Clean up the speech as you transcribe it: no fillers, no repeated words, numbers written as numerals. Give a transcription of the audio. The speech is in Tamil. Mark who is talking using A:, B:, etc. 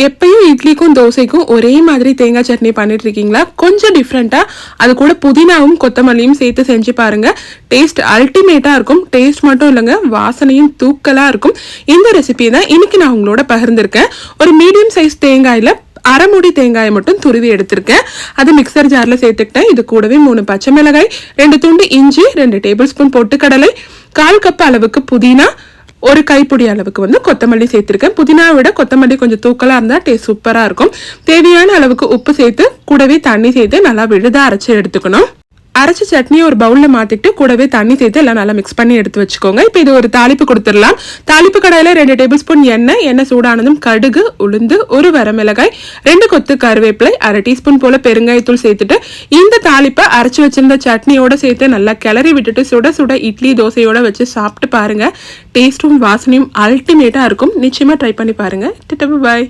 A: எப்பயும் இட்லிக்கும் தோசைக்கும் ஒரே மாதிரி தேங்காய் சட்னி பண்ணிட்டு இருக்கீங்களா? கொஞ்சம் டிஃப்ரெண்டா அது கூட புதினாவும் கொத்தமல்லியும் சேர்த்து செஞ்சு பாருங்க. டேஸ்ட் அல்டிமேட்டா இருக்கும். டேஸ்ட் மட்டும் இல்லைங்க, வாசனையும் தூக்கலா இருக்கும். இந்த ரெசிபி தான் இன்னைக்கு நான் உங்களோட பகிர்ந்திருக்கேன். ஒரு மீடியம் சைஸ் தேங்காயில அரை மூடி தேங்காயை மட்டும் துருவி எடுத்திருக்கேன். அது மிக்சர் ஜார்ல சேர்த்துக்கிட்டேன். இது கூடவே 3 பச்சை மிளகாய், 2 துண்டு இஞ்சி, 2 டேபிள் ஸ்பூன் பொட்டுக்கடலை, 1/4 கப் அளவுக்கு புதினா, ஒரு கைப்பிடி அளவுக்கு கொத்தமல்லி சேர்த்திருக்கேன். புதினாவை விட கொத்தமல்லி கொஞ்சம் தூக்கலா இருந்தா டேஸ்ட் சூப்பரா இருக்கும். தேவையான அளவுக்கு உப்பு சேர்த்து கூடவே தண்ணி சேர்த்து நல்லா விழுதா அரைச்சு எடுத்துக்கணும். அரைச்ச சட்னியை ஒரு பவுல்ல மாத்திட்டு கூடவே தண்ணி சேர்த்து எல்லாம் நல்லா மிக்ஸ் பண்ணி எடுத்து வச்சுக்கோங்க. இப்போ இது ஒரு தாளிப்பு கொடுத்துடலாம். தாளிப்பு கடாயில 2 டேபிள் ஸ்பூன் எண்ணெய் சூடானதும் கடுகு, உளுந்து, 1 வரமிளகாய், 2 கொத்து கருவேப்பிலை, 1/2 டீஸ்பூன் போல பெருங்காயத்தூள் சேர்த்துட்டு இந்த தாளிப்பை அரைச்சு வச்சிருந்த சட்னியோட சேர்த்து நல்லா கிளறி விட்டுட்டு சுட சுட இட்லி தோசையோட வச்சு சாப்பிட்டு பாருங்க. டேஸ்டும் வாசனையும் அல்டிமேட்டா இருக்கும். நிச்சயமா ட்ரை பண்ணி பாருங்க. பாய்.